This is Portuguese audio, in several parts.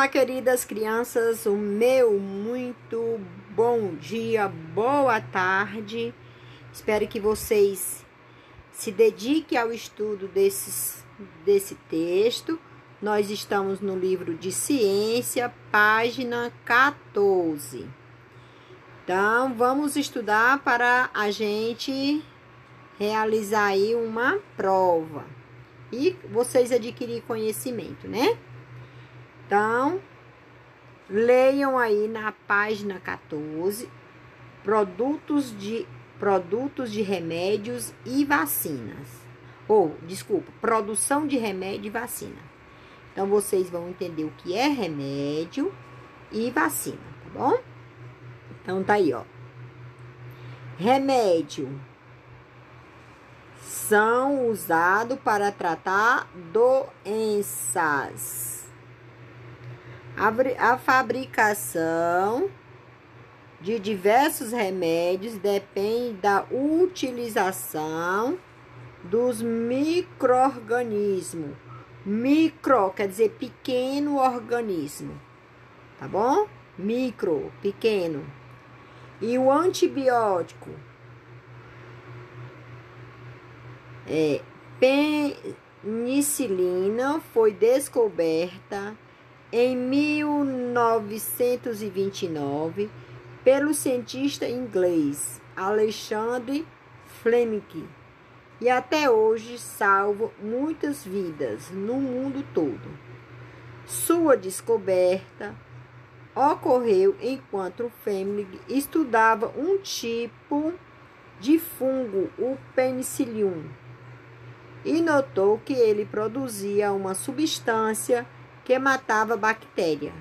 Olá, queridas crianças, o meu muito bom dia, boa tarde. Espero que vocês se dediquem ao estudo desse texto. Nós estamos no livro de ciência, página 14. Então, vamos estudar para a gente realizar aí uma prova e vocês adquirirem conhecimento, né? Então, leiam aí na página 14, produtos de remédios e vacinas. Produção de remédio e vacina. Então, vocês vão entender o que é remédio e vacina, tá bom? Então, tá aí, ó. Remédio são usados para tratar doenças. A fabricação de diversos remédios depende da utilização dos micro-organismos. Micro quer dizer pequeno organismo, tá bom? Micro, pequeno. E o antibiótico penicilina foi descoberta em 1929, pelo cientista inglês Alexander Fleming, e até hoje salva muitas vidas no mundo todo. Sua descoberta ocorreu enquanto Fleming estudava um tipo de fungo, o penicillium, e notou que ele produzia uma substância que matava bactéria,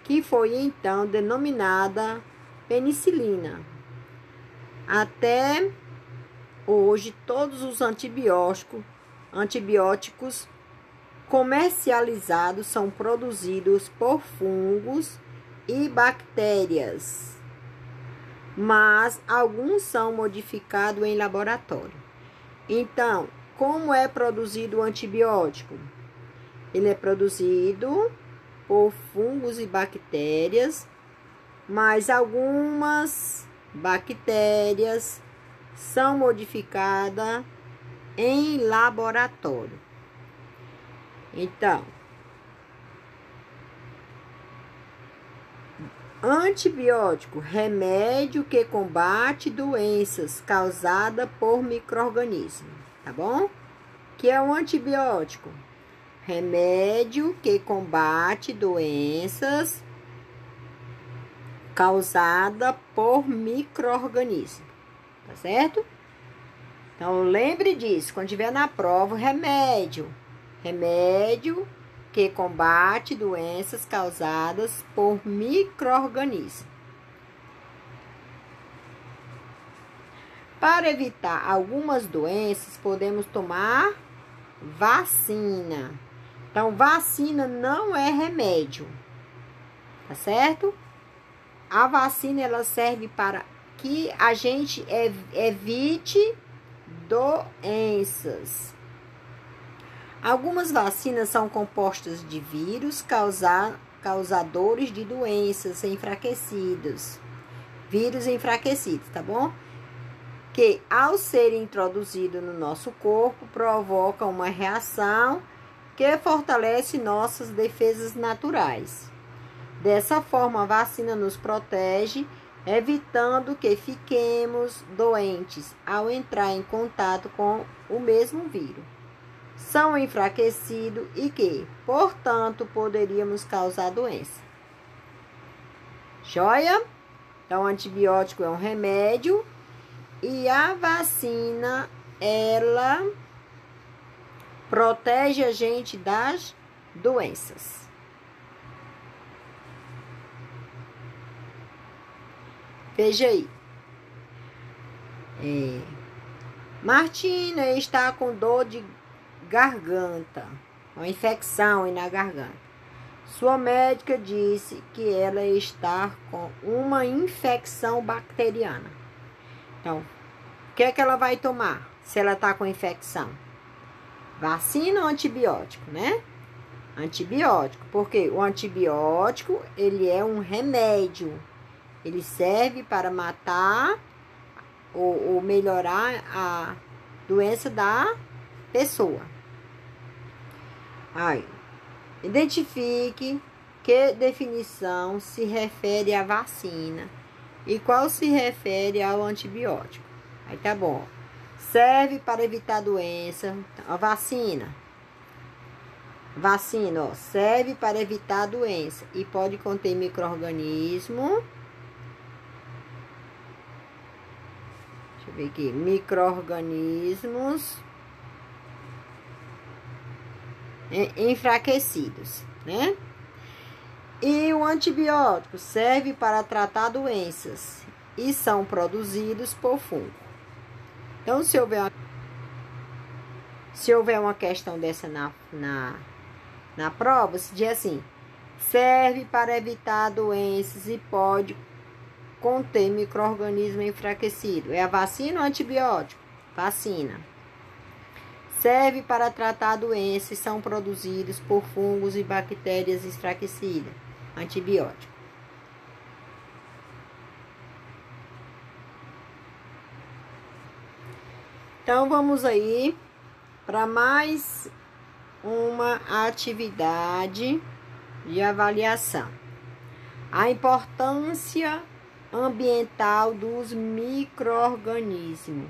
que foi então denominada penicilina. Até hoje, todos os antibióticos comercializados são produzidos por fungos e bactérias, mas alguns são modificados em laboratório. Então, como é produzido o antibiótico? Ele é produzido por fungos e bactérias, mas algumas bactérias são modificadas em laboratório. Então, antibiótico, remédio que combate doenças causadas por micro-organismos, tá bom? Que é um antibiótico? Remédio que combate doenças causadas por micro-organismos, tá certo? Então, lembre disso, quando estiver na prova, remédio que combate doenças causadas por micro-organismos. Para evitar algumas doenças, podemos tomar vacina. Então, vacina não é remédio, tá certo? A vacina, ela serve para que a gente evite doenças. Algumas vacinas são compostas de vírus causadores de doenças enfraquecidos. Vírus enfraquecidos, tá bom? Que, ao serem introduzidos no nosso corpo, provocam uma reação que fortalece nossas defesas naturais. Dessa forma, a vacina nos protege, evitando que fiquemos doentes ao entrar em contato com o mesmo vírus. São enfraquecidos e que, portanto, poderíamos causar doença. Joia? Então, o antibiótico é um remédio e a vacina, ela protege a gente das doenças. Veja aí. Martina está com dor de garganta, uma infecção aí na garganta. Sua médica disse que ela está com uma infecção bacteriana. Então, o que é que ela vai tomar se ela está com infecção? Vacina ou antibiótico, né? Antibiótico, porque o antibiótico, ele é um remédio. Ele serve para matar ou melhorar a doença da pessoa. Aí, identifique que definição se refere à vacina e qual se refere ao antibiótico. Aí tá bom. Serve para evitar doença. A vacina. Vacina, ó, serve para evitar doença e pode conter micro-organismo. Deixa eu ver aqui. Micro-organismos enfraquecidos, né? E o antibiótico serve para tratar doenças e são produzidos por fungo. Então, se houver uma questão dessa na prova, se diz assim, serve para evitar doenças e pode conter micro-organismo enfraquecido. É a vacina ou antibiótico? Vacina. Serve para tratar doenças e são produzidos por fungos e bactérias enfraquecidas. Antibiótico. Então, vamos aí para mais uma atividade de avaliação. A importância ambiental dos micro-organismos.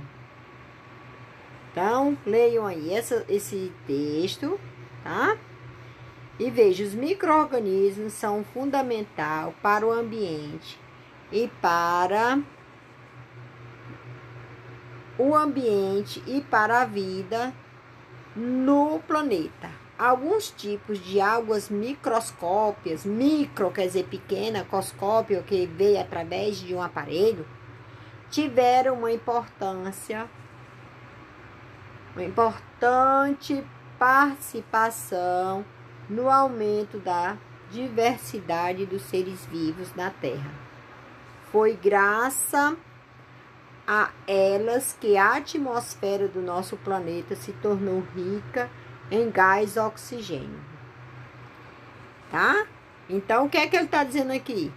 Então, leiam aí esse texto, tá? E veja, os micro-organismos são fundamentais para o ambiente e para a vida no planeta. Alguns tipos de águas microscópicas, micro quer dizer pequena, coscópio que veio através de um aparelho, tiveram uma importante participação no aumento da diversidade dos seres vivos na Terra. Foi graças a elas que a atmosfera do nosso planeta se tornou rica em gás oxigênio. Tá? Então, o que é que ele está dizendo aqui?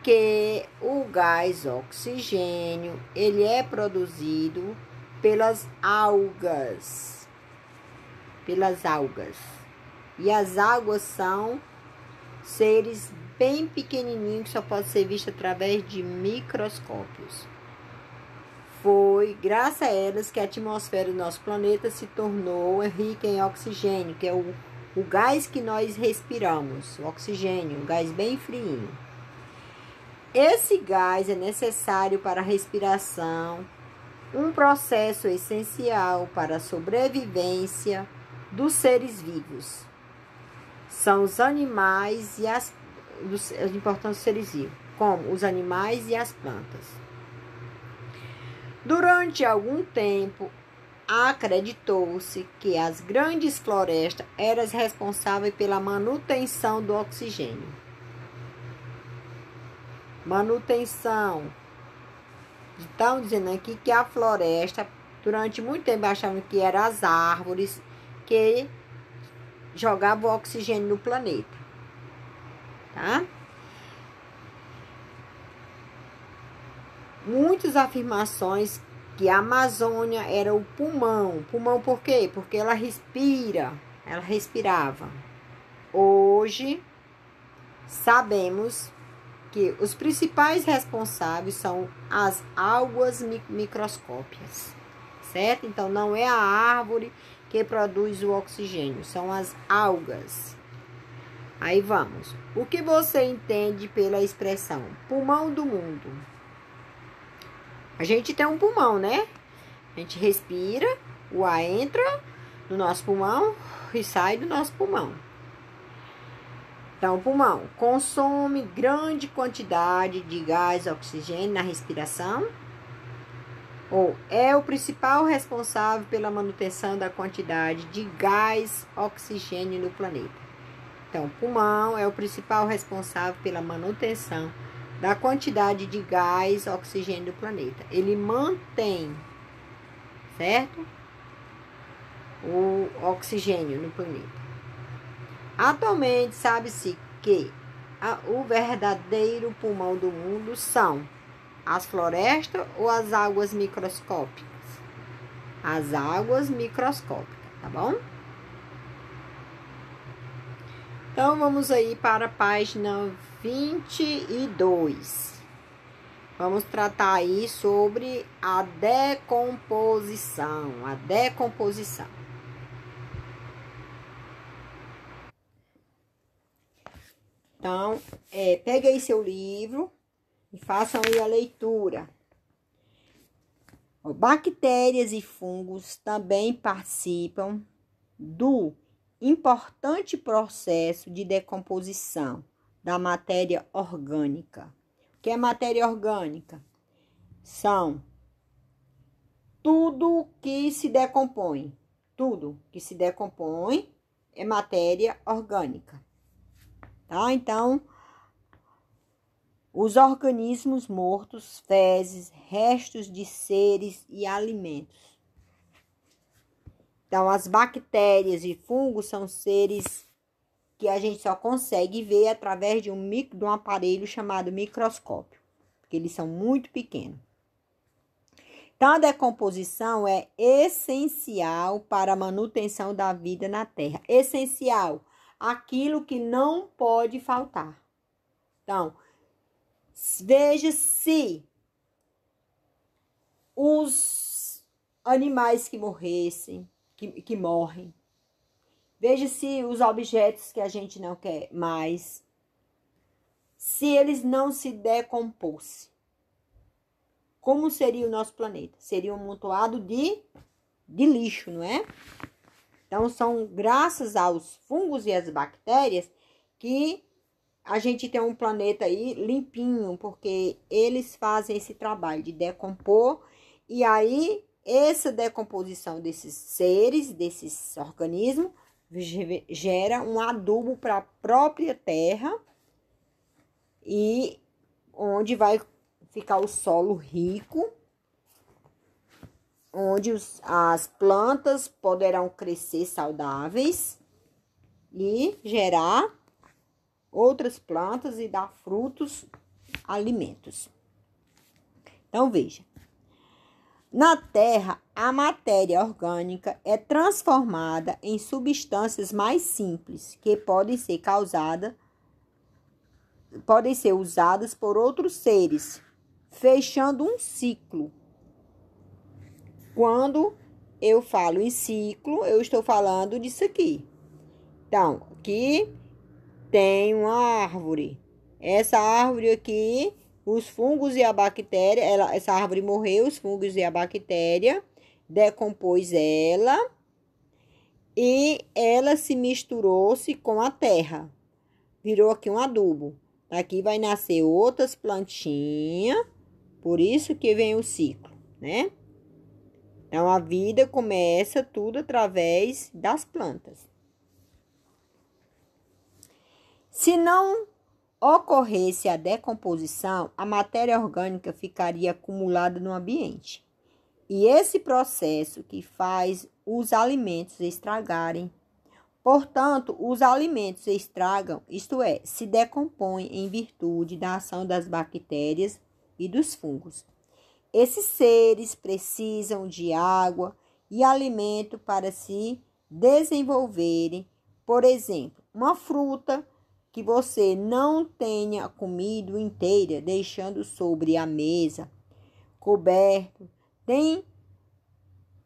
Que o gás oxigênio, ele é produzido pelas algas. E as algas são seres bem pequenininhos que só podem ser vistos através de microscópios. Foi graças a elas que a atmosfera do nosso planeta se tornou rica em oxigênio, que é o gás que nós respiramos, o oxigênio, um gás bem frio. Esse gás é necessário para a respiração, um processo essencial para a sobrevivência dos seres vivos. São os animais e as importantes seres vivos, como os animais e as plantas. Durante algum tempo, acreditou-se que as grandes florestas eram responsáveis pela manutenção do oxigênio. Manutenção. Estão dizendo aqui que a floresta, durante muito tempo, achavam que eram as árvores que jogavam o oxigênio no planeta. Tá? Muitas afirmações que a Amazônia era o pulmão. Pulmão por quê? Porque ela respirava. Hoje, sabemos que os principais responsáveis são as algas microscópicas, certo? Então, não é a árvore que produz o oxigênio, são as algas. Aí vamos. O que você entende pela expressão pulmão do mundo? A gente tem um pulmão, né? A gente respira, o ar entra no nosso pulmão e sai do nosso pulmão. Então, o pulmão consome grande quantidade de gás oxigênio na respiração, ou é o principal responsável pela manutenção da quantidade de gás oxigênio no planeta. Então, o pulmão é o principal responsável pela manutenção da quantidade de gás oxigênio do planeta. Ele mantém, certo? O oxigênio no planeta. Atualmente sabe-se que o verdadeiro pulmão do mundo são as florestas ou as águas microscópicas? As águas microscópicas, tá bom? Então, vamos aí para a página 22. Vamos tratar aí sobre a decomposição. A decomposição. Então, pegue aí seu livro e façam aí a leitura. Bactérias e fungos também participam do importante processo de decomposição da matéria orgânica. O que é matéria orgânica? São tudo que se decompõe. Tudo que se decompõe é matéria orgânica. Tá? Então, os organismos mortos, fezes, restos de seres e alimentos. Então, as bactérias e fungos são seres que a gente só consegue ver através de um aparelho chamado microscópio, porque eles são muito pequenos. Então, a decomposição é essencial para a manutenção da vida na Terra. Essencial, aquilo que não pode faltar. Então, veja se os animais que morressem, que morrem, veja se os objetos que a gente não quer mais, se eles não se decompossem, como seria o nosso planeta? Seria um amontoado de lixo, não é? Então, são graças aos fungos e às bactérias que a gente tem um planeta aí limpinho, porque eles fazem esse trabalho de decompor, e aí essa decomposição desses seres, desses organismos, gera um adubo para a própria terra, e onde vai ficar o solo rico, onde as plantas poderão crescer saudáveis e gerar outras plantas e dar frutos, alimentos. Então, veja. Na Terra, a matéria orgânica é transformada em substâncias mais simples, que podem ser usadas por outros seres, fechando um ciclo. Quando eu falo em ciclo, eu estou falando disso aqui. Então, aqui tem uma árvore. Essa árvore aqui, os fungos e a bactéria, essa árvore morreu, os fungos e a bactéria decompôs ela e ela se misturou-se com a terra. Virou aqui um adubo. Aqui vai nascer outras plantinhas, por isso que vem o ciclo, né? Então, a vida começa tudo através das plantas. Se não ocorresse a decomposição, a matéria orgânica ficaria acumulada no ambiente. E esse processo que faz os alimentos estragarem. Portanto, os alimentos estragam, isto é, se decompõem em virtude da ação das bactérias e dos fungos. Esses seres precisam de água e alimento para se desenvolverem. Por exemplo, uma fruta que você não tenha comido inteira, deixando sobre a mesa, coberto, tem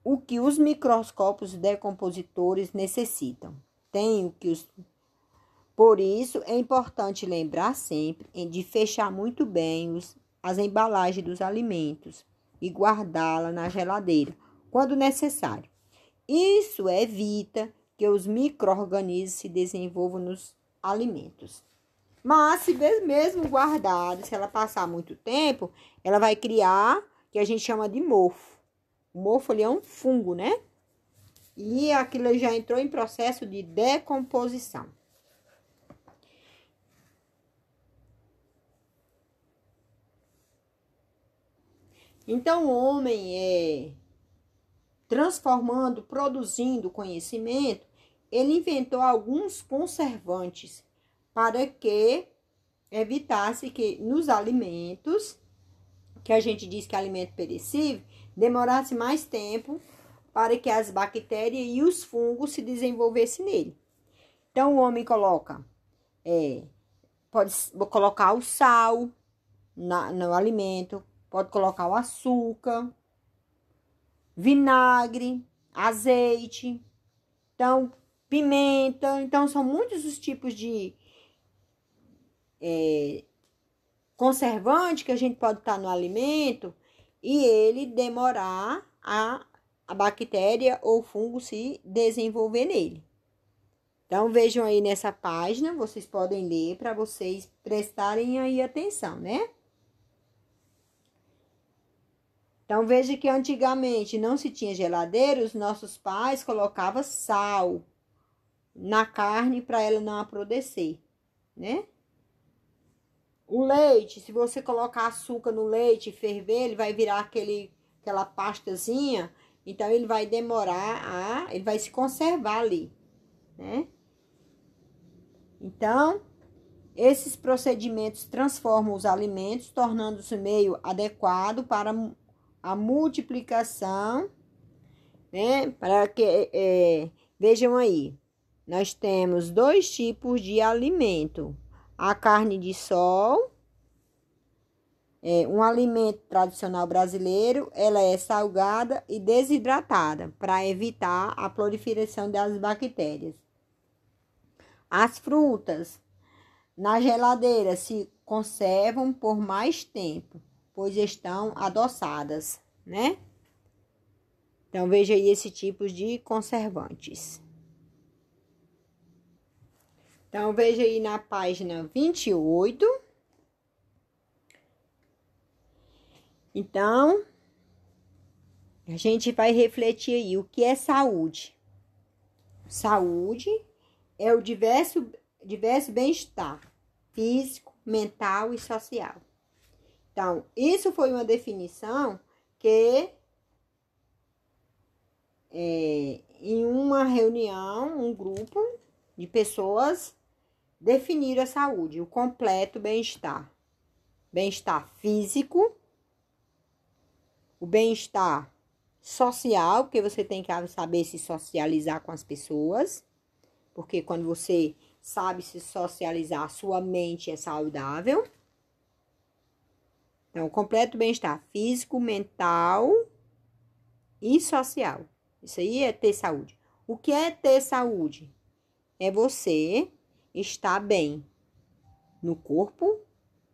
o que os microscópios decompositores necessitam. Por isso, é importante lembrar sempre de fechar muito bem as embalagens dos alimentos e guardá-la na geladeira, quando necessário. Isso evita que os micro-organismos se desenvolvam nos alimentos. Mas, se mesmo guardada, se ela passar muito tempo, ela vai criar, que a gente chama de mofo. O mofo ali é um fungo, né? E aquilo já entrou em processo de decomposição. Então, o homem transformando, produzindo conhecimento, ele inventou alguns conservantes para que evitasse que nos alimentos, que a gente diz que é alimento perecível, demorasse mais tempo para que as bactérias e os fungos se desenvolvessem nele. Então, o homem pode colocar o sal no alimento, pode colocar o açúcar, vinagre, azeite, então, pimenta. Então, são muitos os tipos de conservante que a gente pode estar no alimento e ele demorar a bactéria ou fungo se desenvolver nele. Então, vejam aí nessa página, vocês podem ler para vocês prestarem aí atenção, né? Então, veja que antigamente não se tinha geladeira, os nossos pais colocavam sal na carne para ela não apodrecer, né? O leite, se você colocar açúcar no leite e ferver, ele vai virar aquela pastazinha, então ele vai ele vai se conservar ali, né? Então, esses procedimentos transformam os alimentos, tornando-se meio adequado para a multiplicação, né? Para que, vejam aí, nós temos 2 tipos de alimento. A carne de sol, um alimento tradicional brasileiro, ela é salgada e desidratada para evitar a proliferação das bactérias. As frutas na geladeira se conservam por mais tempo, pois estão adoçadas, né? Então, veja aí esse tipo de conservantes. Então, veja aí na página 28. Então, a gente vai refletir aí o que é saúde. Saúde é o diverso bem-estar físico, mental e social. Então, isso foi uma definição que em uma reunião, um grupo de pessoas definiram a saúde, o completo bem-estar. Bem-estar físico, o bem-estar social, porque você tem que saber se socializar com as pessoas, porque quando você sabe se socializar, sua mente é saudável. Então, completo bem-estar físico, mental e social. Isso aí é ter saúde. O que é ter saúde? É você estar bem no corpo,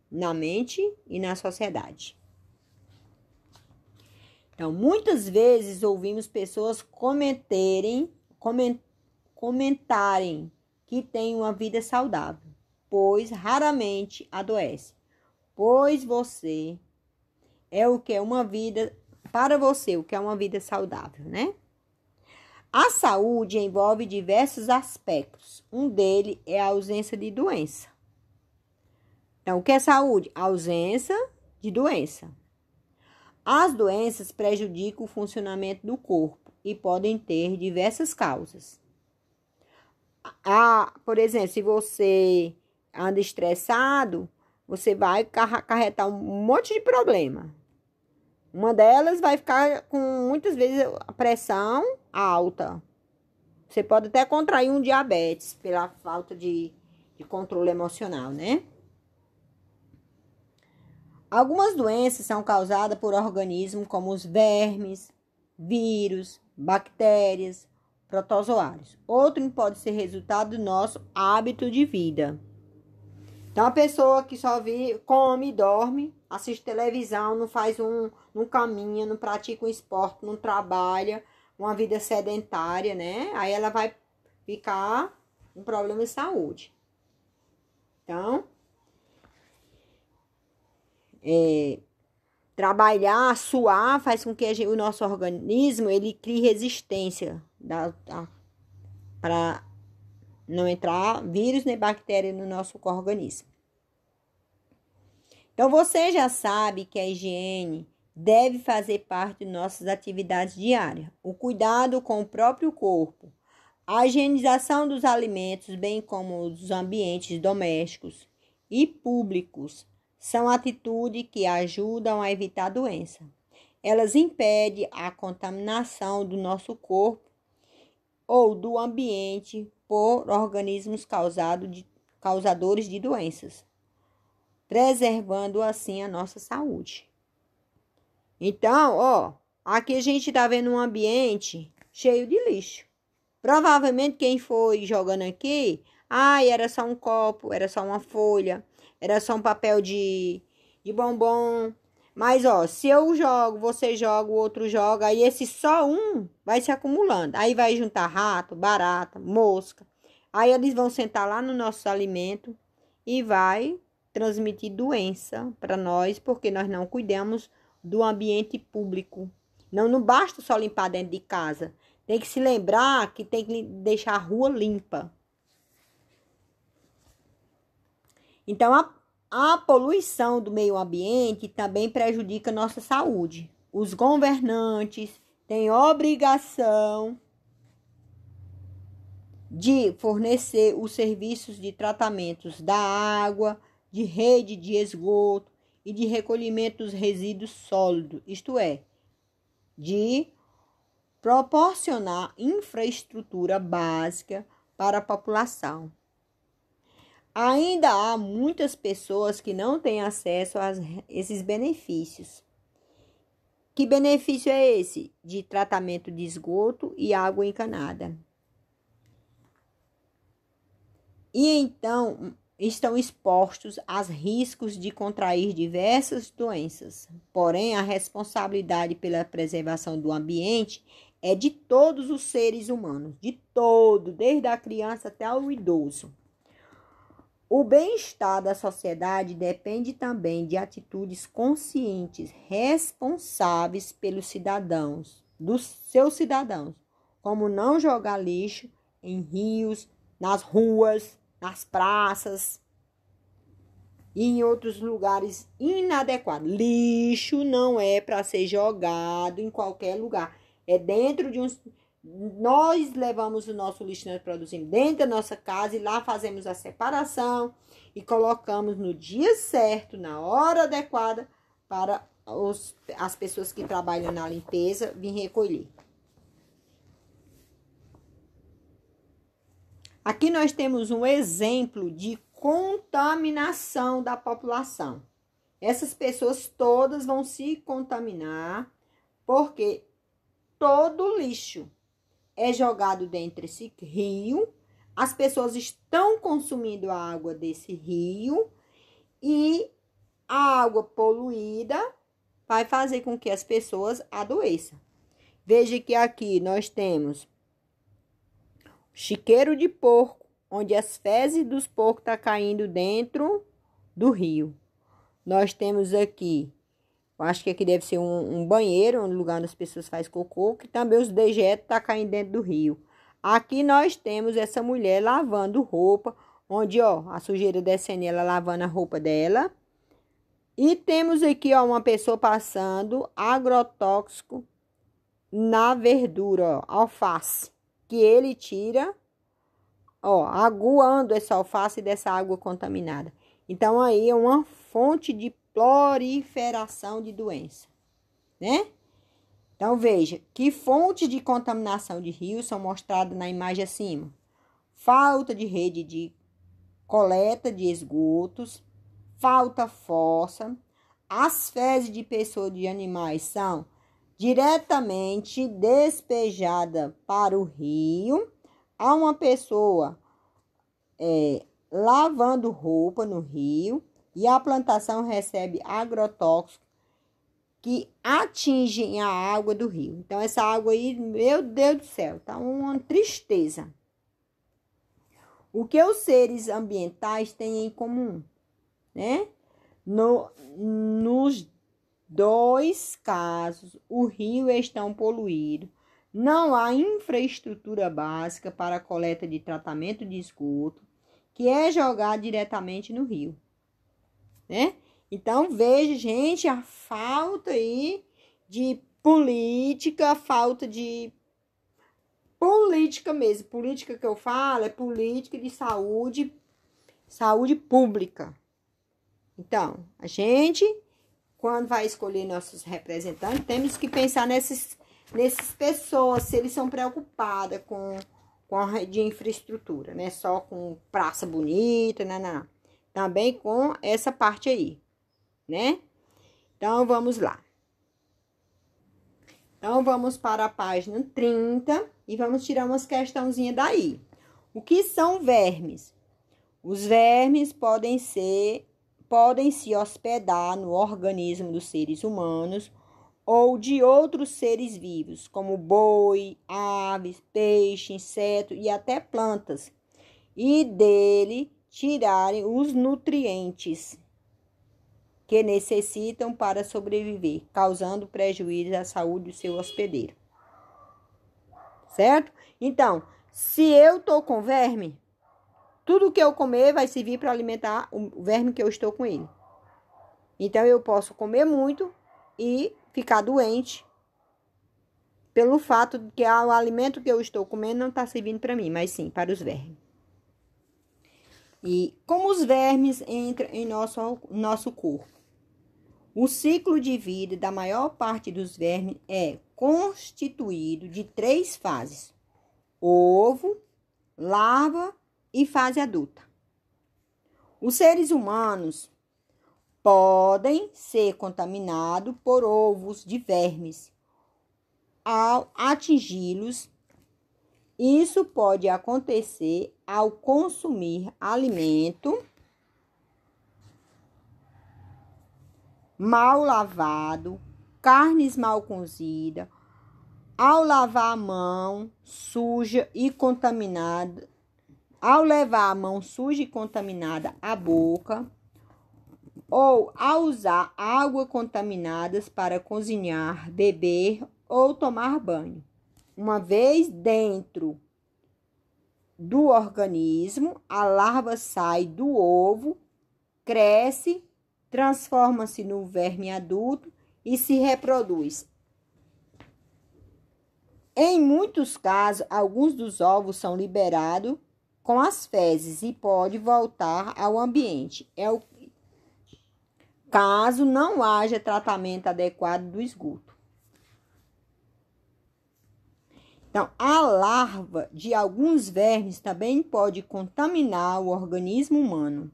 na mente e na sociedade. Então, muitas vezes ouvimos pessoas comentarem que têm uma vida saudável, pois raramente adoece. Pois você é o que é uma vida, para você, o que é uma vida saudável, né? A saúde envolve diversos aspectos. Um deles é a ausência de doença. Então, o que é saúde? A ausência de doença. As doenças prejudicam o funcionamento do corpo e podem ter diversas causas. Por exemplo, se você anda estressado, você vai acarretar um monte de problema. Uma delas vai ficar com, muitas vezes, a pressão alta. Você pode até contrair um diabetes pela falta de controle emocional, né? Algumas doenças são causadas por organismos como os vermes, vírus, bactérias, protozoários. Outro pode ser resultado do nosso hábito de vida. Então, a pessoa que só come, dorme, assiste televisão, não caminha, não pratica um esporte, não trabalha, uma vida sedentária, né? Aí ela vai ficar com problema de saúde. Então, trabalhar, suar, faz com que o nosso organismo ele crie resistência para não entrar vírus nem bactéria no nosso organismo. Então, você já sabe que a higiene deve fazer parte de nossas atividades diárias. O cuidado com o próprio corpo, A higienização dos alimentos, bem como dos ambientes domésticos e públicos, são atitudes que ajudam a evitar a doença. Elas impedem a contaminação do nosso corpo ou do ambiente por organismos causadores de doenças, preservando assim a nossa saúde. Então, aqui a gente está vendo um ambiente cheio de lixo. Provavelmente quem foi jogando aqui, era só um copo, era só uma folha, era só um papel de bombom. Mas, se eu jogo, você joga, o outro joga, aí esse só um vai se acumulando. Aí vai juntar rato, barata, mosca. Aí eles vão sentar lá no nosso alimento e vai transmitir doença para nós, porque nós não cuidamos do ambiente público. Não basta só limpar dentro de casa. Tem que se lembrar que tem que deixar a rua limpa. Então, a poluição do meio ambiente também prejudica a nossa saúde. Os governantes têm obrigação de fornecer os serviços de tratamentos da água, de rede de esgoto e de recolhimento dos resíduos sólidos, isto é, de proporcionar infraestrutura básica para a população. Ainda há muitas pessoas que não têm acesso a esses benefícios. Que benefício é esse? De tratamento de esgoto e água encanada. E então estão expostos a riscos de contrair diversas doenças. Porém, a responsabilidade pela preservação do ambiente é de todos os seres humanos, de todo, desde a criança até o idoso. O bem-estar da sociedade depende também de atitudes conscientes, responsáveis pelos cidadãos, dos seus cidadãos, como não jogar lixo em rios, nas ruas, nas praças e em outros lugares inadequados. Lixo não é para ser jogado em qualquer lugar. É dentro de nós levamos o nosso lixo que nós produzimos dentro da nossa casa e lá fazemos a separação e colocamos no dia certo, na hora adequada, para as pessoas que trabalham na limpeza vir recolher. Aqui nós temos um exemplo de contaminação da população. Essas pessoas todas vão se contaminar porque todo lixo é jogado dentro desse rio, as pessoas estão consumindo a água desse rio e a água poluída vai fazer com que as pessoas adoeçam. Veja que aqui nós temos chiqueiro de porco, onde as fezes dos porcos estão caindo dentro do rio. Nós temos aqui, eu acho que aqui deve ser um banheiro, um lugar onde as pessoas fazem cocô, que também os dejetos estão caindo dentro do rio. Aqui nós temos essa mulher lavando roupa, onde, a sujeira descendo, ela lavando a roupa dela. E temos aqui, uma pessoa passando agrotóxico na verdura, alface, que ele tira, aguando essa alface dessa água contaminada. Então, aí é uma fonte de proliferação de doença, né? Então, veja, que fontes de contaminação de rios são mostradas na imagem acima. Falta de rede de coleta de esgotos, falta fossa, as fezes de pessoas e de animais são diretamente despejadas para o rio. Há uma pessoa lavando roupa no rio e a plantação recebe agrotóxicos que atingem a água do rio. Então, essa água aí, meu Deus do céu, tá uma tristeza. O que os seres ambientais têm em comum, né? Nos dois casos, o rio está poluído. Não há infraestrutura básica para a coleta de tratamento de esgoto, que é jogado diretamente no rio, né? Então, veja, gente, a falta aí de política, a falta de política mesmo. Política que eu falo é política de saúde pública. Então, a gente, quando vai escolher nossos representantes, temos que pensar nessas pessoas, se eles são preocupadas com a rede de infraestrutura, né? Só com praça bonita, não. Também com essa parte aí, né? Então, vamos lá. Então, vamos para a página 30 e vamos tirar umas questãozinhas daí. O que são vermes? Os vermes podem se hospedar no organismo dos seres humanos ou de outros seres vivos, como boi, aves, peixe, inseto e até plantas, e dele tirarem os nutrientes que necessitam para sobreviver, causando prejuízo à saúde do seu hospedeiro. Certo? Então, se eu tô com verme, tudo que eu comer vai servir para alimentar o verme que eu estou com ele. Então, eu posso comer muito e ficar doente pelo fato de que o alimento que eu estou comendo não está servindo para mim, mas sim para os vermes. E como os vermes entram em nosso corpo? O ciclo de vida da maior parte dos vermes é constituído de 3 fases: ovo, larva e fase adulta. Os seres humanos podem ser contaminados por ovos de vermes. Ao atingi-los, isso pode acontecer ao consumir alimento mal lavado, carnes mal cozidas, ao lavar a mão suja e contaminada, ao levar a mão suja e contaminada à boca, ou ao usar água contaminadas para cozinhar, beber ou tomar banho. Uma vez dentro do organismo, a larva sai do ovo, cresce, transforma-se no verme adulto e se reproduz. Em muitos casos, alguns dos ovos são liberados com as fezes e pode voltar ao ambiente. Caso não haja tratamento adequado do esgoto. Então, a larva de alguns vermes também pode contaminar o organismo humano,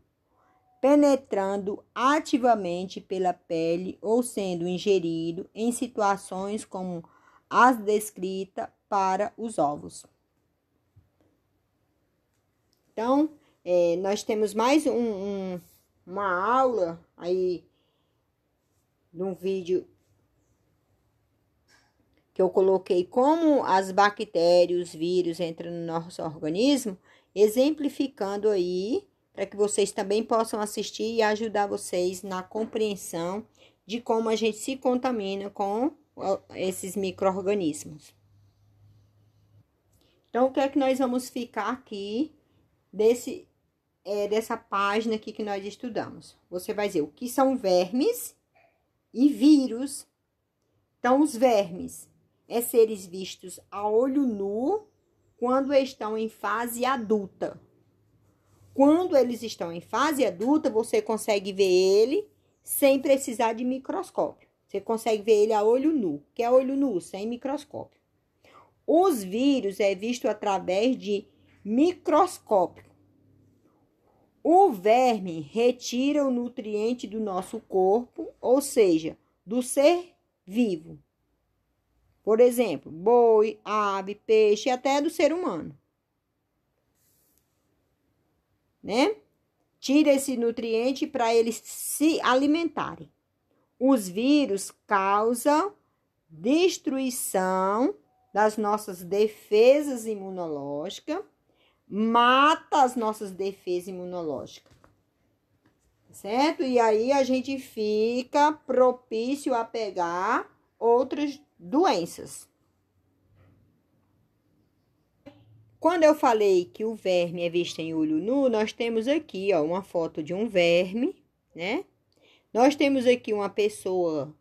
penetrando ativamente pela pele ou sendo ingerido em situações como as descritas para os ovos. Então, nós temos mais uma aula aí de um vídeo que eu coloquei como as bactérias, os vírus entram no nosso organismo, exemplificando aí para que vocês também possam assistir e ajudar vocês na compreensão de como a gente se contamina com esses micro-organismos. Então, o que é que nós vamos ficar aqui dessa página aqui que nós estudamos? Você vai dizer o que são vermes e vírus. Então, os vermes seres vistos a olho nu quando estão em fase adulta. Quando eles estão em fase adulta, você consegue ver ele sem precisar de microscópio. Você consegue ver ele a olho nu, que é olho nu, sem microscópio. Os vírus visto através de microscópio. O verme retira o nutriente do nosso corpo, ou seja, do ser vivo. Por exemplo, boi, ave, peixe, até do ser humano. Né? Tira esse nutriente para eles se alimentarem. Os vírus causam destruição das nossas defesas imunológicas, mata as nossas defesas imunológicas. Certo? E aí a gente fica propício a pegar outras doenças. Quando eu falei que o verme é visto em olho nu, nós temos aqui, ó, uma foto de um verme, né? Nós temos aqui uma pessoa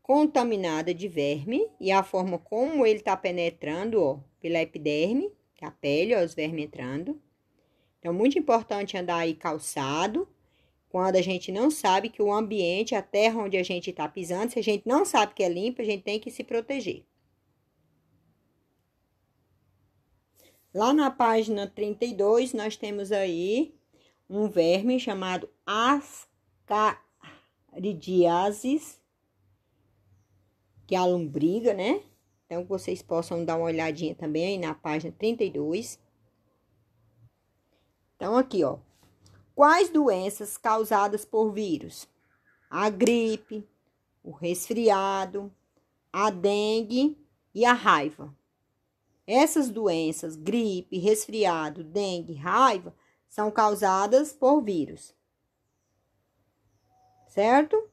contaminada de verme e a forma como ele está penetrando, ó, pela epiderme, que é a pele, ó, os vermes entrando. Então, muito importante andar aí calçado, quando a gente não sabe que o ambiente, a terra onde a gente está pisando, se a gente não sabe que é limpa, a gente tem que se proteger. Lá na página 32, nós temos aí um verme chamado Ascaridiasis, que é a lombriga, né? Então, vocês possam dar uma olhadinha também aí na página 32. Então, aqui, ó. Quais doenças causadas por vírus? A gripe, o resfriado, a dengue e a raiva. Essas doenças, gripe, resfriado, dengue, raiva, são causadas por vírus. Certo?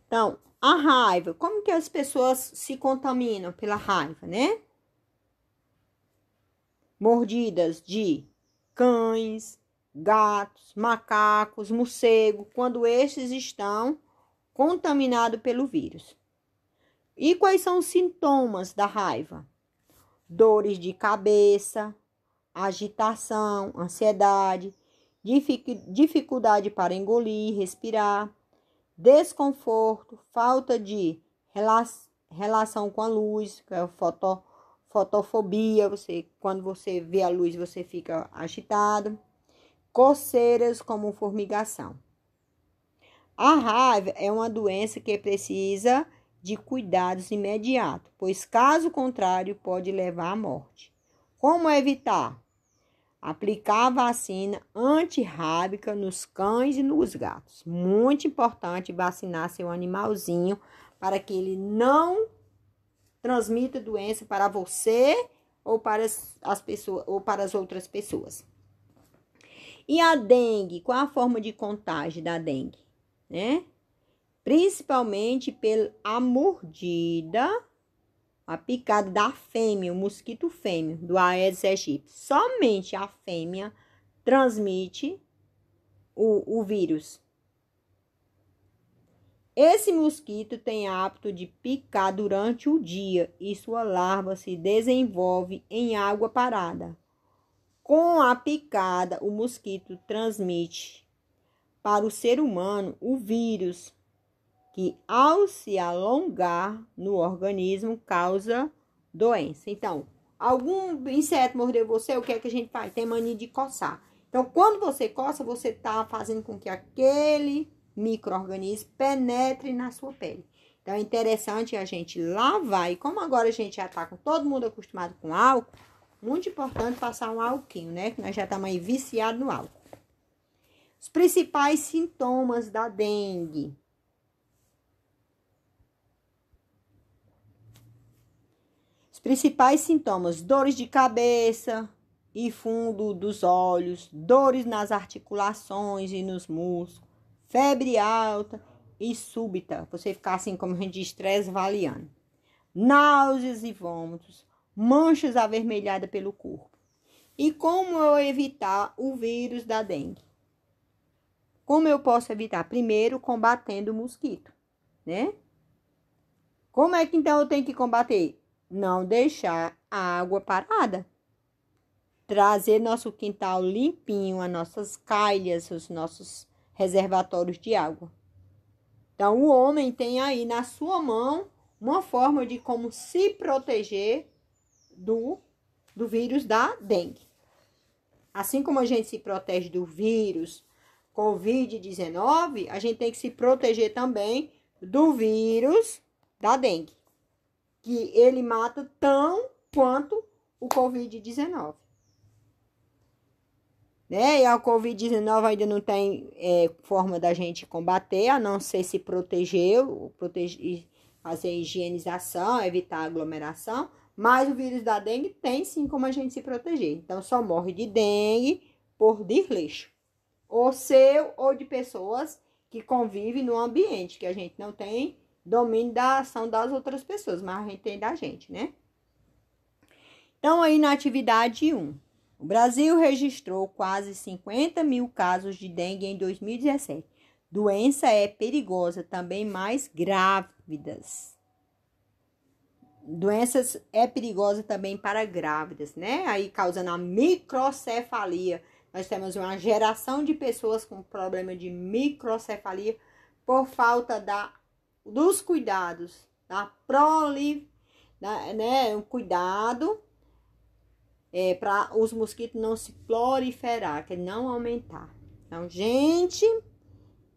Então, a raiva, como que as pessoas se contaminam pela raiva, né? Mordidas de cães, gatos, macacos, morcego, quando estes estão contaminados pelo vírus. E quais são os sintomas da raiva? Dores de cabeça, agitação, ansiedade, dificuldade para engolir, respirar, desconforto, falta de relação com a luz, que é a fotofobia, quando você vê a luz, você fica agitado, coceiras como formigação. A raiva é uma doença que precisa de cuidados imediatos, pois caso contrário pode levar à morte. Como evitar? Aplicar a vacina antirrábica nos cães e nos gatos. Muito importante vacinar seu animalzinho para que ele não transmita doença para você ou para as pessoas ou para as outras pessoas. E a dengue, qual a forma de contágio da dengue, né? Principalmente pela mordida, a picada da fêmea, o mosquito fêmea, do Aedes aegypti. Somente a fêmea transmite o vírus. Esse mosquito tem hábito de picar durante o dia e sua larva se desenvolve em água parada. Com a picada, o mosquito transmite para o ser humano o vírus, que ao se alongar no organismo causa doença. Então, algum inseto mordeu você, o que é que a gente faz? Tem mania de coçar. Então, quando você coça, você está fazendo com que aquele micro-organismo penetre na sua pele. Então, é interessante a gente lavar. E como agora a gente já está com todo mundo acostumado com álcool, muito importante passar um álcool, né? Que nós já estamos aí viciados no álcool. Os principais sintomas da dengue. Os principais sintomas: dores de cabeça e fundo dos olhos, dores nas articulações e nos músculos, febre alta e súbita, você ficar assim como a gente diz, estresse valiano, náuseas e vômitos, manchas avermelhadas pelo corpo. E como eu evitar o vírus da dengue? Como eu posso evitar? Primeiro, combatendo o mosquito, né? Como é que então eu tenho que combater? Não deixar a água parada. Trazer nosso quintal limpinho, as nossas calhas, os nossos reservatórios de água. Então, o homem tem aí na sua mão uma forma de como se proteger do vírus da dengue. Assim como a gente se protege do vírus Covid-19, a gente tem que se proteger também do vírus da dengue, que ele mata tão quanto o Covid-19. Né? E a Covid-19 ainda não tem forma da gente combater, a não ser se proteger, fazer higienização, evitar aglomeração, mas o vírus da dengue tem sim como a gente se proteger. Então, só morre de dengue por desleixo, ou seu ou de pessoas que convivem no ambiente, que a gente não tem domínio da ação das outras pessoas, mas a gente tem da gente, né? Então, aí na atividade 1, o Brasil registrou quase 50 mil casos de dengue em 2017. Doença é perigosa, também mais grávidas. Doenças é perigosa também para grávidas, né? Aí causando a microcefalia. Nós temos uma geração de pessoas com problema de microcefalia por falta dos cuidados, né? O cuidado para os mosquitos não se proliferar, que não aumentar. Então, gente,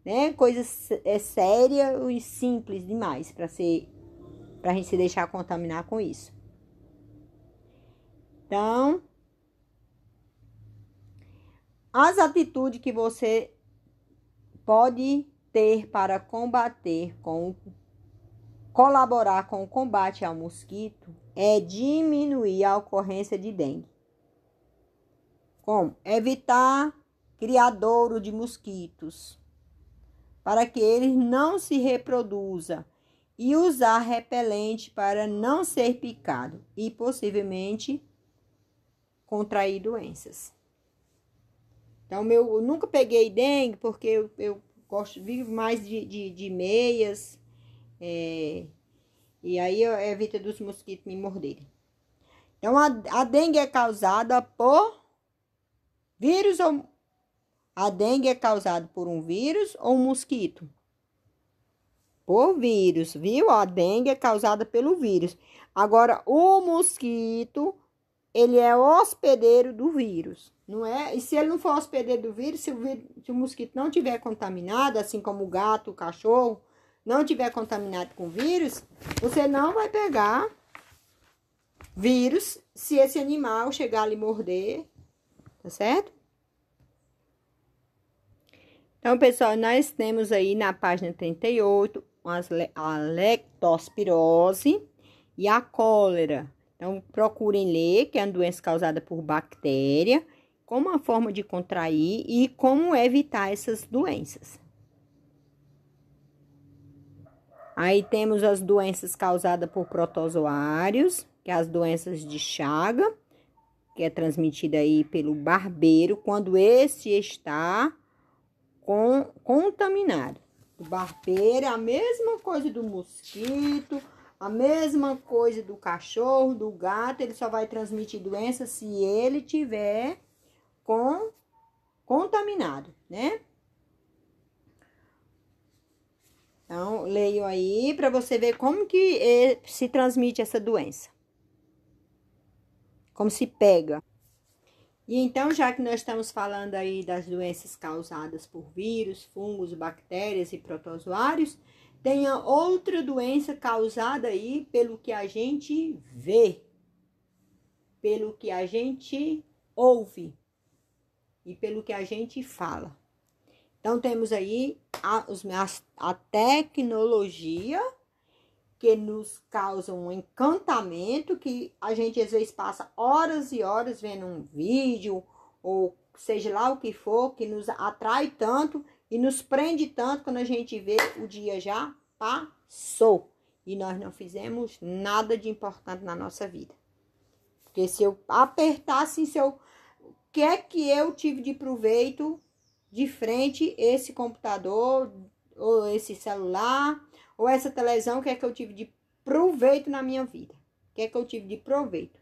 né? Coisa séria e simples demais para a gente se deixar contaminar com isso. Então, as atitudes que você pode ter para colaborar com o combate ao mosquito é diminuir a ocorrência de dengue. Como? Evitar criadouro de mosquitos, para que eles não se reproduzam, e usar repelente para não ser picado e possivelmente contrair doenças. Então, eu nunca peguei dengue porque eu vivo mais de meias, e aí eu evito dos mosquitos me morderem. Então, a dengue é causada por vírus ou... A dengue é causada por um vírus ou um mosquito? Por vírus, viu? A dengue é causada pelo vírus. Agora, o mosquito, ele é hospedeiro do vírus, não é? E se ele não for hospedeiro do vírus, se o mosquito não tiver contaminado, assim como o gato, o cachorro, não tiver contaminado com vírus, você não vai pegar vírus se esse animal chegar ali e morder, tá certo? Então, pessoal, nós temos aí na página 38 a leptospirose e a cólera. Então, procurem ler, que é uma doença causada por bactéria, como uma forma de contrair e como evitar essas doenças. Aí temos as doenças causadas por protozoários, que é as doenças de Chaga, que é transmitida aí pelo barbeiro, quando esse está contaminado. O barbeiro é a mesma coisa do mosquito, a mesma coisa do cachorro, do gato, ele só vai transmitir doença se ele tiver contaminado, né? Então, leiam aí para você ver como que se transmite essa doença. Como se pega. E então, já que nós estamos falando aí das doenças causadas por vírus, fungos, bactérias e protozoários, tem outra doença causada aí pelo que a gente vê, pelo que a gente ouve e pelo que a gente fala. Então, temos aí a tecnologia que nos causa um encantamento, que a gente às vezes passa horas e horas vendo um vídeo, ou seja lá o que for, que nos atrai tanto e nos prende tanto, quando a gente vê o dia já passou e nós não fizemos nada de importante na nossa vida. Porque se eu apertasse, o que é que eu tive de proveito de frente esse computador, ou esse celular, ou essa televisão, o que é que eu tive de proveito na minha vida? O que é que eu tive de proveito?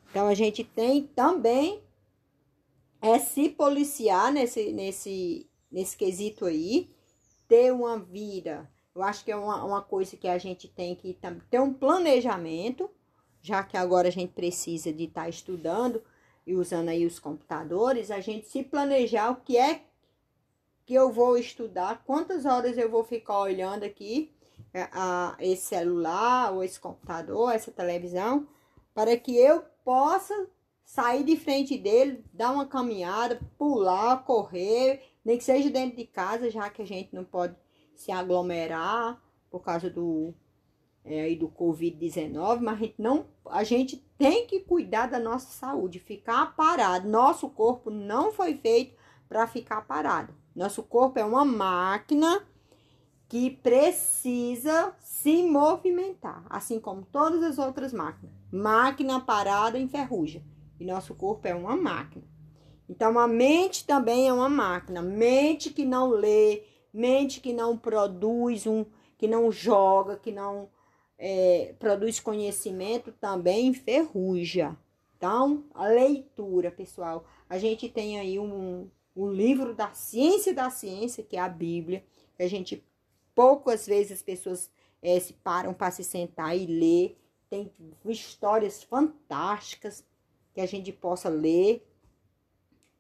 Então, a gente tem também se policiar nesse quesito aí, ter uma vida. Eu acho que é uma coisa que a gente tem que ter um planejamento, já que agora a gente precisa de estar estudando e usando aí os computadores, a gente se planejar o que é que eu vou estudar, quantas horas eu vou ficar olhando aqui esse celular, ou esse computador, essa televisão, para que eu possa sair de frente dele, dar uma caminhada, pular, correr, nem que seja dentro de casa, já que a gente não pode se aglomerar por causa do Covid-19, mas a gente tem que cuidar da nossa saúde, ficar parado. Nosso corpo não foi feito para ficar parado. Nosso corpo é uma máquina que precisa se movimentar, assim como todas as outras máquinas. Máquina parada enferruja. E nosso corpo é uma máquina. Então, a mente também é uma máquina. Mente que não lê, mente que não produz, que não joga, que não produz conhecimento, também enferruja. Então, a leitura, pessoal. A gente tem aí um livro da ciência, que é a Bíblia, que a gente, poucas vezes as pessoas se param para se sentar e ler. Tem histórias fantásticas que a gente possa ler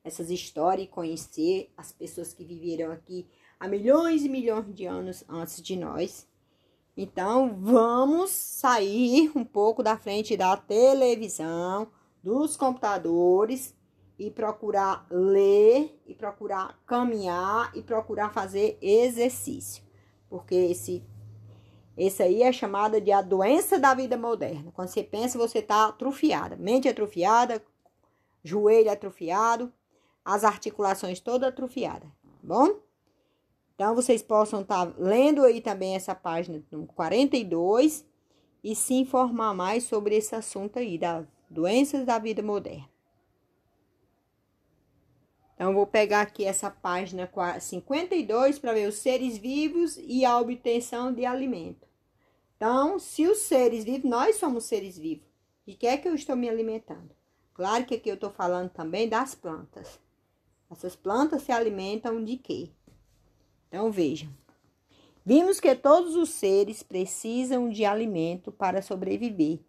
essas histórias e conhecer as pessoas que viveram aqui há milhões e milhões de anos antes de nós. Então, vamos sair um pouco da frente da televisão, dos computadores e procurar ler, e procurar caminhar, e procurar fazer exercício. Porque esse aí é chamada de a doença da vida moderna. Quando você pensa, você está atrofiada. Mente atrofiada, joelho atrofiado, as articulações todas atrofiadas, tá bom? Então, vocês possam estar lendo aí também essa página 42 e se informar mais sobre esse assunto aí, das doenças da vida moderna. Então, eu vou pegar aqui essa página 52 para ver os seres vivos e a obtenção de alimento. Então, se os seres vivos, nós somos seres vivos, de que é que eu estou me alimentando? Claro que aqui eu estou falando também das plantas. Essas plantas se alimentam de quê? Então, vejam. Vimos que todos os seres precisam de alimento para sobreviver.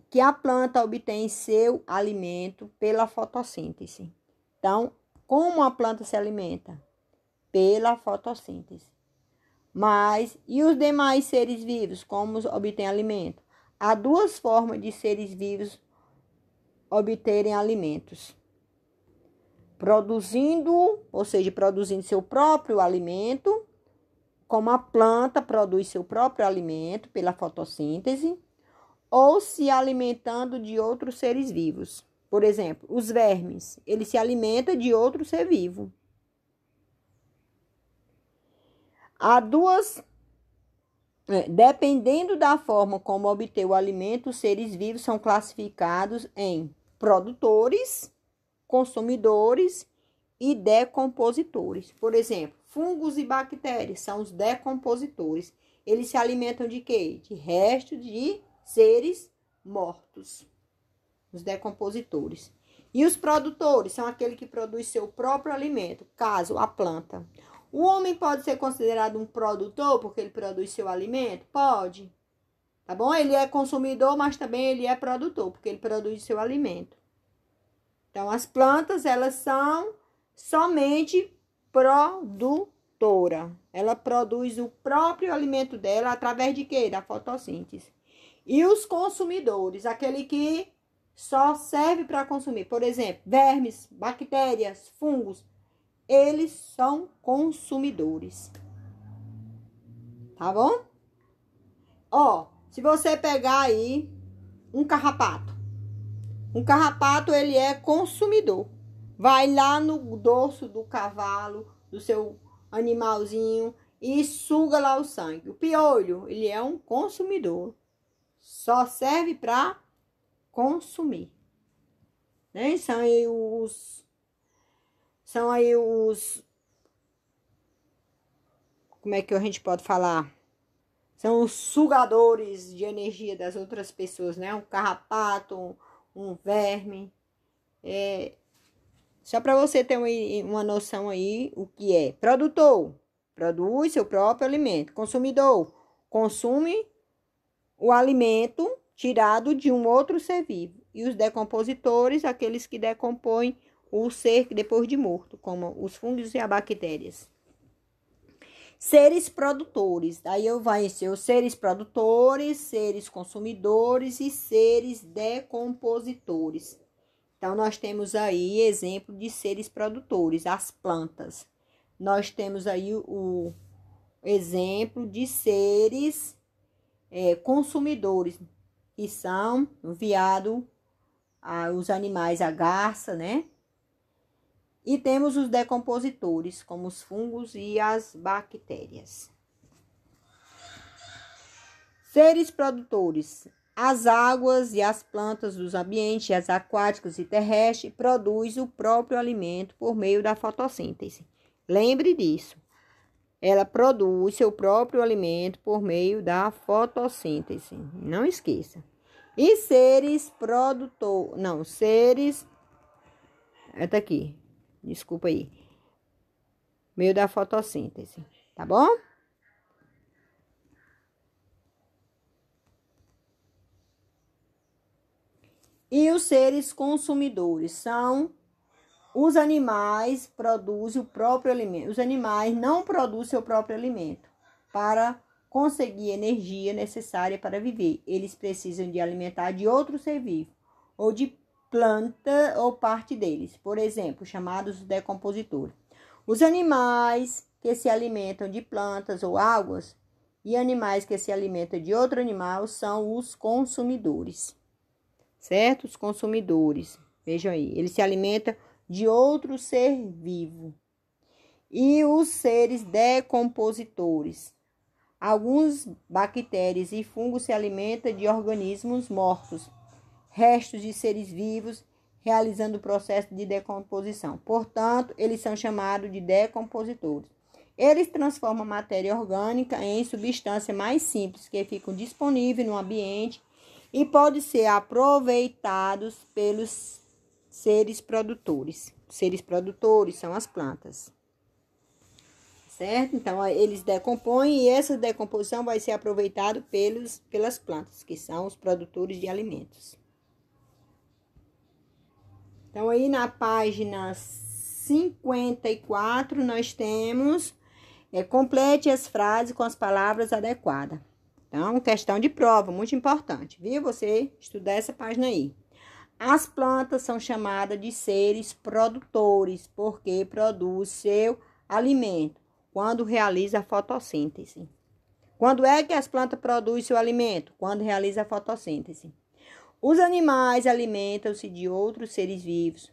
Que a planta obtém seu alimento pela fotossíntese. Então, como a planta se alimenta? Pela fotossíntese. Mas, e os demais seres vivos, como obtêm alimento? Há duas formas de seres vivos obterem alimentos. Produzindo seu próprio alimento, como a planta produz seu próprio alimento pela fotossíntese, ou se alimentando de outros seres vivos. Por exemplo, os vermes, eles se alimentam de outro ser vivo. Há duas, dependendo da forma como obter o alimento, os seres vivos são classificados em produtores, consumidores e decompositores. Por exemplo, fungos e bactérias são os decompositores. Eles se alimentam de quê? De restos de seres mortos. Os decompositores. E os produtores são aqueles que produzem seu próprio alimento, caso a planta. O homem pode ser considerado um produtor porque ele produz seu alimento? Pode. Tá bom? Ele é consumidor, mas também ele é produtor, porque ele produz seu alimento. Então, as plantas, elas são somente produtora. Ela produz o próprio alimento dela através de quê? Da fotossíntese. E os consumidores, aquele que só serve para consumir. Por exemplo, vermes, bactérias, fungos. Eles são consumidores. Tá bom? Ó, se você pegar aí um carrapato. Um carrapato, ele é consumidor. Vai lá no dorso do cavalo, do seu animalzinho, e suga lá o sangue. O piolho, ele é um consumidor. Só serve para consumir. Né? São aí os... Como é que a gente pode falar? São os sugadores de energia das outras pessoas, né? Um carrapato, um verme. Só para você ter uma noção aí, o que é. Produtor, produz seu próprio alimento. Consumidor, consome o alimento tirado de um outro ser vivo. E os decompositores, aqueles que decompõem o ser depois de morto, como os fungos e as bactérias. Seres produtores. Daí vai ser os seres produtores, seres consumidores e seres decompositores. Então, nós temos aí exemplo de seres produtores, as plantas. Nós temos aí o exemplo de seres consumidores, que são o veado, os animais, a garça, né? E temos os decompositores, como os fungos e as bactérias. Seres produtores. As águas e as plantas dos ambientes, as aquáticos e terrestres, produzem o próprio alimento por meio da fotossíntese. Lembre disso. ela produz seu próprio alimento por meio da fotossíntese. Não esqueça. E seres produtor, não, seres, tá aqui, desculpa aí, meio da fotossíntese, tá bom? E os seres consumidores são os animais produzem o próprio alimento. Os animais não produzem seu próprio alimento para conseguir energia necessária para viver. Eles precisam de alimentar de outro ser vivo ou de planta ou parte deles, por exemplo, chamados decompositores. Os animais que se alimentam de plantas ou águas e animais que se alimentam de outro animal são os consumidores, certo? Os consumidores, vejam aí, eles se alimentam de outro ser vivo. E os seres decompositores. Alguns bactérias e fungos se alimentam de organismos mortos, restos de seres vivos, realizando o processo de decomposição. Portanto, eles são chamados de decompositores. Eles transformam a matéria orgânica em substâncias mais simples que ficam disponíveis no ambiente e podem ser aproveitados pelos seres produtores. Seres produtores são as plantas. Certo? Então, eles decompõem e essa decomposição vai ser aproveitada pelas plantas, que são os produtores de alimentos. Então, aí na página 54, nós temos complete as frases com as palavras adequadas. Então, questão de prova, muito importante, viu? Você estudar essa página aí. As plantas são chamadas de seres produtores, porque produz seu alimento quando realiza a fotossíntese. Quando é que as plantas produzem seu alimento? Quando realiza a fotossíntese. Os animais alimentam-se de outros seres vivos,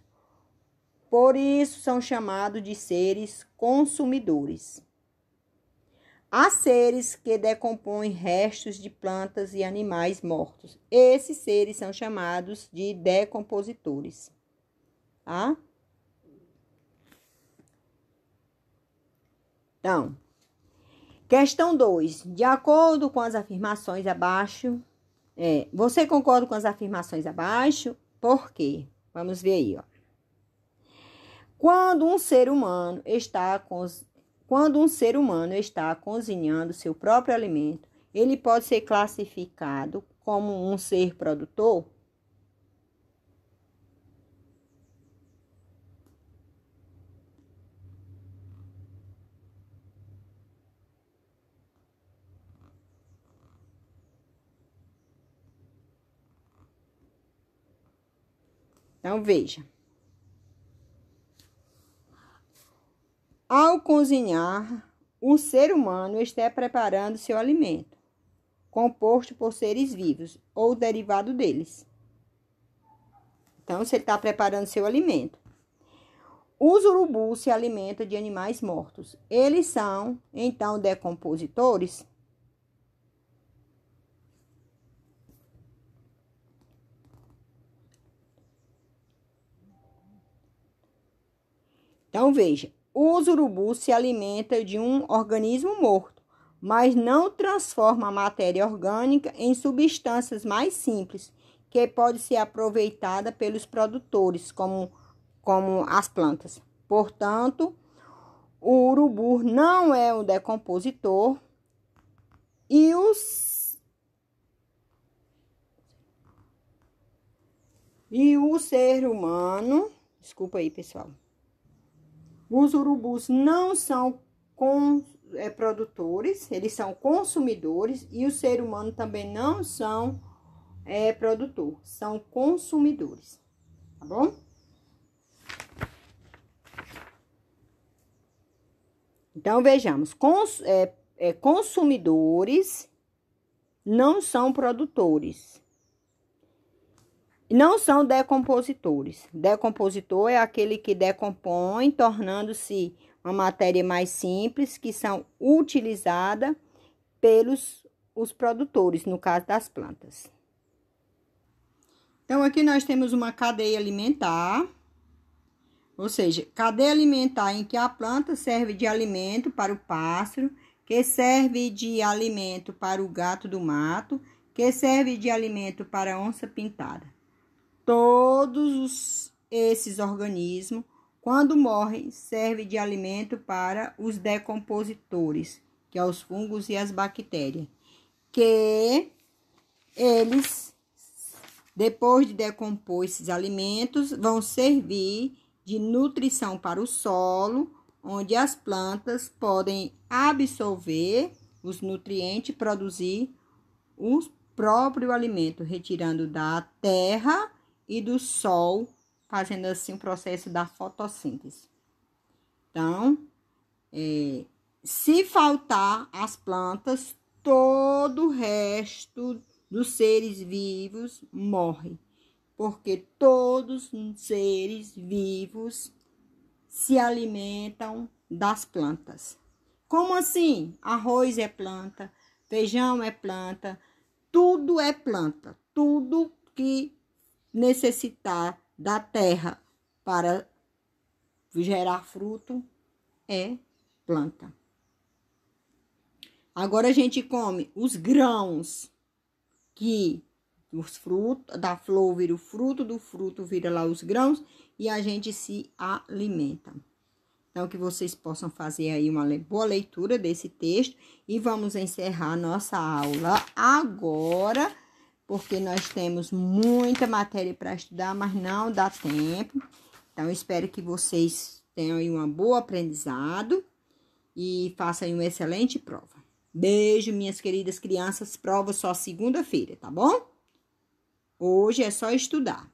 por isso são chamados de seres consumidores. Há seres que decompõem restos de plantas e animais mortos. Esses seres são chamados de decompositores. Tá? Então, questão 2. De acordo com as afirmações abaixo, você concorda com as afirmações abaixo? Por quê? Vamos ver aí, ó. Quando um ser humano está cozinhando seu próprio alimento, ele pode ser classificado como um ser produtor? Então, veja. Ao cozinhar, o ser humano está preparando seu alimento, composto por seres vivos ou derivado deles. Então, você está preparando seu alimento. Os urubus se alimentam de animais mortos. Eles são, então, decompositores? Então, veja. Os urubus se alimentam de um organismo morto, mas não transforma a matéria orgânica em substâncias mais simples, que pode ser aproveitada pelos produtores, como as plantas. Portanto, o urubu não é um decompositor e o ser humano, desculpa aí, pessoal. Os urubus não são produtores, eles são consumidores, e o ser humano também não são produtor, são consumidores, tá bom? Então, vejamos, consumidores não são produtores. Não são decompositores. Decompositor é aquele que decompõe, tornando-se uma matéria mais simples, que são utilizadas pelos os produtores, no caso das plantas. Então, aqui nós temos uma cadeia alimentar. Ou seja, cadeia alimentar em que a planta serve de alimento para o pássaro, que serve de alimento para o gato do mato, que serve de alimento para a onça pintada. Todos esses organismos, quando morrem, servem de alimento para os decompositores, que são os fungos e as bactérias, que eles, depois de decompor esses alimentos, vão servir de nutrição para o solo, onde as plantas podem absorver os nutrientes e produzir o próprio alimento, retirando da terra e do sol, fazendo assim o processo da fotossíntese. Então, se faltar as plantas, todo o resto dos seres vivos morre, porque todos os seres vivos se alimentam das plantas. Como assim? Arroz é planta, feijão é planta, tudo é planta. Tudo que necessitar da terra para gerar fruto é planta. Agora a gente come os grãos, que os frutos da flor vira o fruto, do fruto vira lá os grãos e a gente se alimenta. Então, que vocês possam fazer aí uma boa leitura desse texto e vamos encerrar nossa aula agora, porque nós temos muita matéria para estudar, mas não dá tempo. Então, espero que vocês tenham aí um bom aprendizado e façam aí uma excelente prova. Beijo, minhas queridas crianças. Prova só segunda-feira, tá bom? Hoje é só estudar.